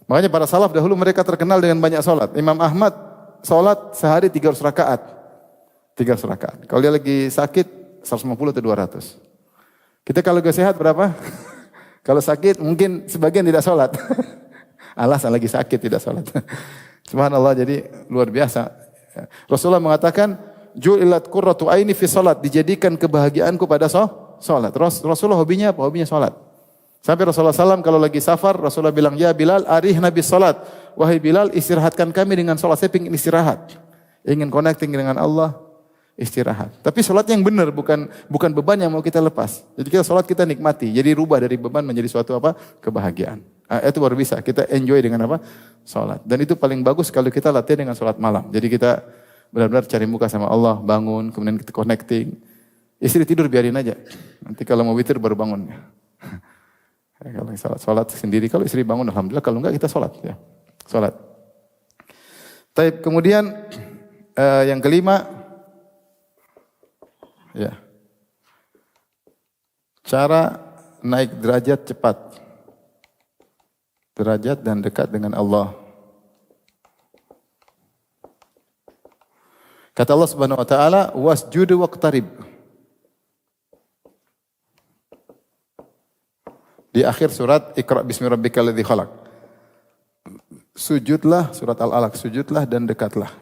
Makanya para salaf dahulu mereka terkenal dengan banyak salat. Imam Ahmad salat sehari 300 rakaat. 300 rakaat. Kalau dia lagi sakit 150 atau 200. Kita kalau gak sehat berapa? Kalau sakit mungkin sebagian tidak salat. Alasan lagi sakit tidak salat. Subhanallah, jadi luar biasa. Rasulullah mengatakan, "Ju'ilat qurratu aini fi salat," dijadikan kebahagiaanku pada salat. Rasulullah hobinya apa? Hobinya salat. Sampai Rasulullah SAW kalau lagi safar, Rasulullah bilang, "Ya Bilal, arihna bis salat." Wahai Bilal, istirahatkan kami dengan salat. Saya ingin istirahat. Ingin connecting dengan Allah, istirahat. Tapi salat yang benar, bukan beban yang mau kita lepas. Jadi kita salat kita nikmati. Jadi rubah dari beban menjadi suatu apa? Kebahagiaan. Itu baru bisa kita enjoy dengan apa? Salat. Dan itu paling bagus kalau kita latihan dengan salat malam. Jadi kita benar-benar cari muka sama Allah, bangun, kemudian kita connecting. Istri tidur biarin aja. Nanti kalau mau witir baru bangun. Kalau salat sendiri, kalau istri bangun alhamdulillah, kalau enggak kita salat ya. Salat. Taib, kemudian yang kelima ya. Cara naik derajat cepat. Derajat dan dekat dengan Allah. Kata Allah Subhanahu wa taala, "Wasjudu waqtarib." Di akhir surat Iqra bismi rabbikal ladzi khalaq. Sujudlah, surat Al-Alaq, sujudlah dan dekatlah.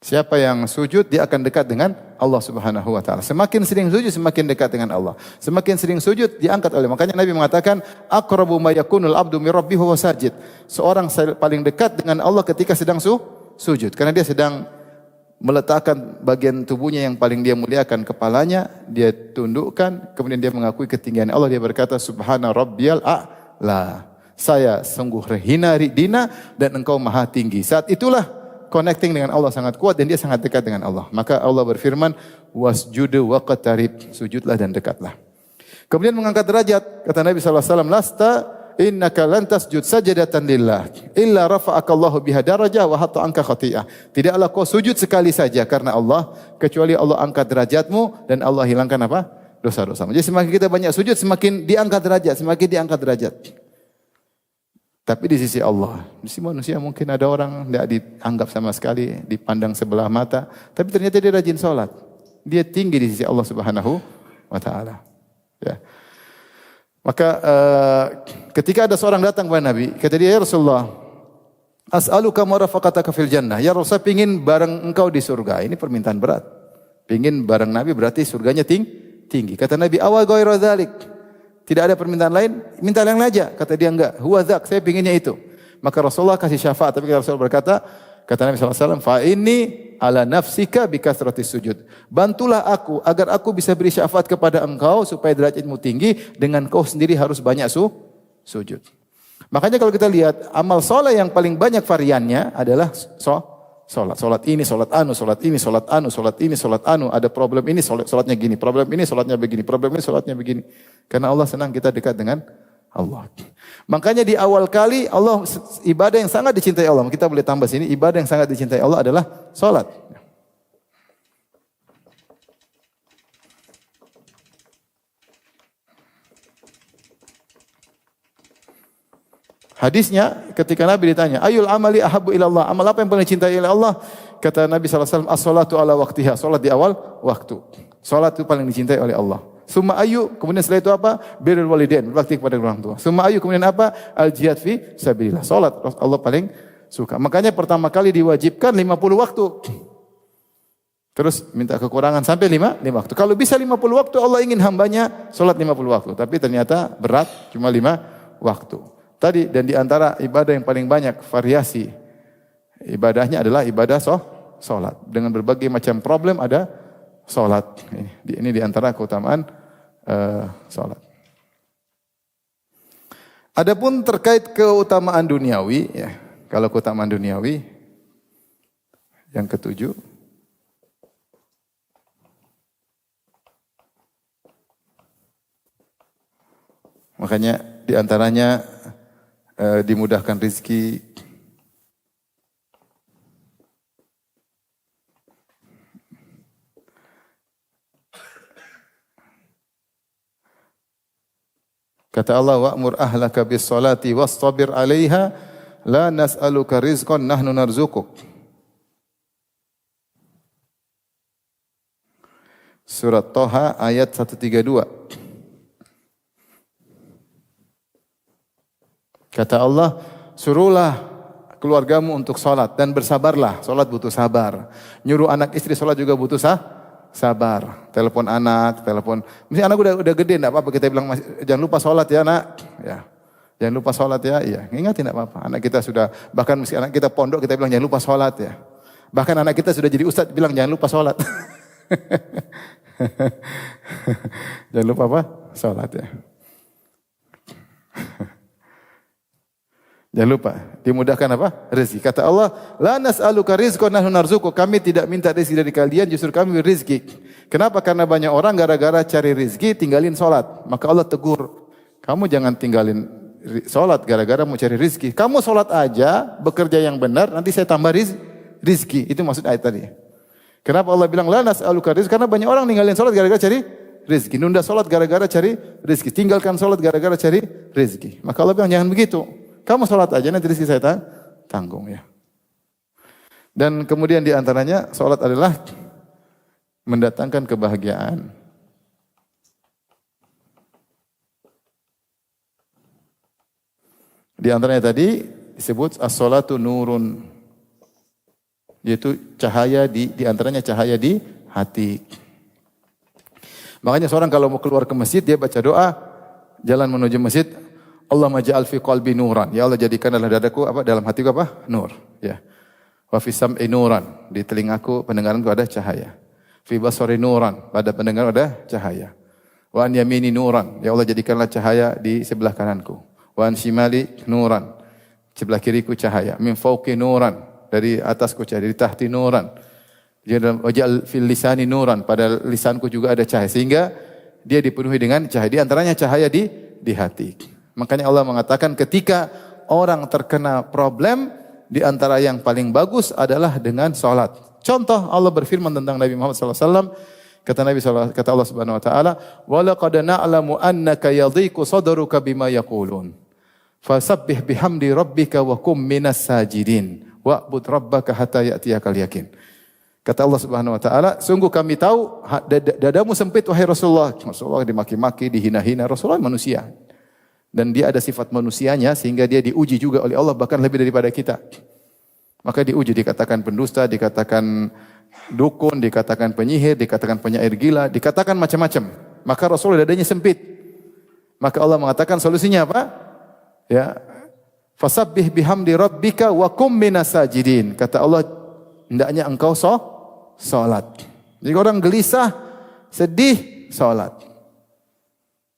Siapa yang sujud, dia akan dekat dengan Allah Subhanahu wa taala. Semakin sering sujud, semakin dekat dengan Allah. Semakin sering sujud, diangkat oleh. Makanya Nabi mengatakan, "Aqrabu ma yakunul abdu min rabbih wa sajid." Seorang paling dekat dengan Allah ketika sedang sujud, karena dia sedang meletakkan bagian tubuhnya yang paling dia muliakan, kepalanya, dia tundukkan, kemudian dia mengakui ketinggian Allah, dia berkata, "Subhana rabbiyal a'la." Saya sungguh hina dina dan engkau maha tinggi. Saat itulah connecting dengan Allah sangat kuat dan dia sangat dekat dengan Allah. Maka Allah berfirman, "Wasjudu waqtarib." Sujudlah dan dekatlah. Kemudian mengangkat derajat, kata Nabi sallallahu alaihi wasallam, "Lasta innaka lan tasjud sajadatan lillah illa rafa'aka Allahu biha darajah wa hatta anka khati'ah." Tidaklah kau sujud sekali saja karena Allah, kecuali Allah angkat derajatmu dan Allah hilangkan apa? Dosa-dosamu. Jadi semakin kita banyak sujud, semakin diangkat derajat, semakin diangkat derajat. Tapi di sisi Allah, di sisi manusia mungkin ada orang tidak dianggap sama sekali, dipandang sebelah mata, tapi ternyata dia rajin salat. Dia tinggi di sisi Allah Subhanahu wa taala. Ya. Maka ketika ada seorang datang kepada Nabi, kata dia, "Ya Rasulullah, as'aluka marafaqataka fil jannah." Ya Rasul, pingin bareng engkau di surga. Ini permintaan berat. Pingin bareng Nabi berarti surganya tinggi. Kata Nabi, "Awa ghairu dzalik." Tidak ada permintaan lain, minta yang lain aja. Kata dia, enggak. "Huwa dzak," saya pinginnya itu. Maka Rasulullah kasih syafaat, tapi Rasul berkata, kata Nabi SAW, "Fa inni ala nafsika bikasratis sujud." Bantulah aku agar aku bisa beri syafaat kepada engkau supaya derajatmu tinggi dengan kau sendiri harus banyak sujud. Makanya kalau kita lihat amal soleh yang paling banyak variannya adalah solat. Solat ini, solat anu, solat ini, solat anu, solat ini, solat anu. Ada problem ini, solatnya gini. Problem ini, solatnya begini. Problem ini, solatnya begini. Karena Allah senang kita dekat dengan Allah. Makanya di awal kali Allah, ibadah yang sangat dicintai Allah. Kita boleh tambah sini, ibadah yang sangat dicintai Allah adalah salat. Hadisnya ketika Nabi ditanya, "Ayul amali ahabbu ilallah?" Amal apa yang paling dicintai oleh Allah? Kata Nabi sallallahu alaihi wasallam, "As-salatu ala waqtiha." Salat di awal waktu. Salat itu paling dicintai oleh Allah. Summa ayu, kemudian setelah itu apa? Birrul walidain, berbakti kepada orang tua. Summa ayu, kemudian apa? Al-jihad fi sabilillah. Salat Allah paling suka. Makanya pertama kali diwajibkan 50 waktu. Terus minta kekurangan sampai 5 waktu. Kalau bisa 50 waktu, Allah ingin hambanya salat 50 waktu. Tapi ternyata berat cuma 5 waktu. Tadi dan di antara ibadah yang paling banyak variasi ibadahnya adalah ibadah salat. Dengan berbagai macam problem ada salat. Ini di antara keutamaan salat. Adapun terkait keutamaan duniawi, ya, kalau keutamaan duniawi yang ketujuh, makanya di antaranya dimudahkan rezeki, Kata Allah, wa'mur ahlaka bis salati wastabir 'alaiha la nas'aluka rizqan nahnu narzuquk. Surat Toha ayat 132. Kata Allah, suruhlah keluargamu untuk salat dan bersabarlah. Salat butuh sabar. Nyuruh anak istri salat juga butuh sabar. Telepon anak, mesti anak udah gede enggak apa-apa kita bilang jangan lupa salat ya, Nak. Ya. Jangan lupa salat ya. Iya, ingatin enggak apa-apa. Anak kita sudah bahkan mesti anak kita pondok kita bilang jangan lupa salat ya. Bahkan anak kita sudah jadi ustaz bilang jangan lupa salat. Jangan lupa apa? Salat ya. Jangan lupa, dimudahkan apa? Rezeki. Kata Allah, la nas'aluka rizqan nahnu narzuquk. Kami tidak minta rezeki dari kalian, justru kami rezeki. Kenapa? Karena banyak orang gara-gara cari rezeki tinggalin salat. Maka Allah tegur, kamu jangan tinggalin salat gara-gara mau cari rezeki. Kamu salat aja, bekerja yang benar, nanti saya tambah rezeki. Itu maksud ayat tadi. Kenapa Allah bilang la nas'aluka rizqan? Karena banyak orang ninggalin salat gara-gara cari rezeki. Nunda salat gara-gara cari rezeki. Tinggalkan salat gara-gara cari rezeki. Maka Allah bilang jangan begitu. Kamu sholat aja, nanti rezeki saya tanggung ya. Dan kemudian di antaranya sholat adalah mendatangkan kebahagiaan. Di antaranya tadi disebut as-sholatu nurun. Yaitu cahaya di antaranya cahaya di hati. Makanya seorang kalau mau keluar ke masjid dia baca doa jalan menuju masjid. Allahumma ja'al fi qalbi nuran. Ya Allah jadikan dalam dadaku dalam hatiku nur, ya. Wa fi sam'i nuran, di telingaku pendengaranku ada cahaya. Fi basari nuran, pada pendengaran ada cahaya. Wa an yamini nuran, ya Allah jadikanlah cahaya di sebelah kananku. Wa an shimali nuran, sebelah kiriku cahaya. Min fawqi nuran, dari atasku cahaya, dari tahti nuran. Waja'al fil lisani nuran, pada lisanku juga ada cahaya sehingga dia dipenuhi dengan cahaya. Di antaranya cahaya di hati. Makanya Allah mengatakan ketika orang terkena problem, di antara yang paling bagus adalah dengan salat. Contoh Allah berfirman tentang Nabi Muhammad SAW. Kata Allah Subhanahu Wa Taala, "Walaqad na'lamu annaka yadhiqu sadruka bima yaqulun, fasabbih bihamdi rabbika wa kum minas sajidin, wa'bud rabbaka hatta ya'tiyakal yakin." Kata Allah Subhanahu Wa Taala, sungguh kami tahu dadamu sempit wahai Rasulullah. Rasulullah dimaki-maki, dihina-hina. Rasulullah manusia. Dan dia ada sifat manusianya sehingga dia diuji juga oleh Allah bahkan lebih daripada kita. Maka diuji, dikatakan pendusta, dikatakan dukun, dikatakan penyihir, dikatakan penyair gila, dikatakan macam-macam. Maka Rasulullah dadanya sempit. Maka Allah mengatakan solusinya apa? Ya. Fasabbih bihamdi rabbika wa kum minas sajidin. Kata Allah, hendaknya engkau salat. Jadi orang gelisah, sedih, salat.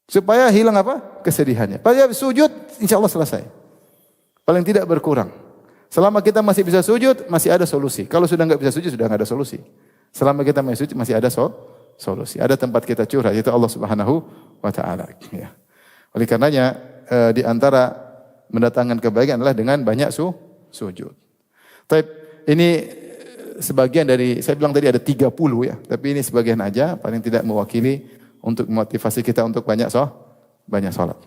Supaya hilang apa? Kesedihannya. Pada sujud, insya Allah selesai. Paling tidak berkurang. Selama kita masih bisa sujud, masih ada solusi. Kalau sudah enggak bisa sujud, sudah enggak ada solusi. Selama kita masih sujud, masih ada solusi. Ada tempat kita curhat, yaitu Allah Subhanahu Wa Taala. Ya. Oleh karenanya, di antara mendatangkan kebaikan adalah dengan banyak sujud. Tapi ini sebagian dari, saya bilang tadi ada 30 ya. Tapi ini sebagian aja, paling tidak mewakili untuk memotivasi kita untuk banyak salat.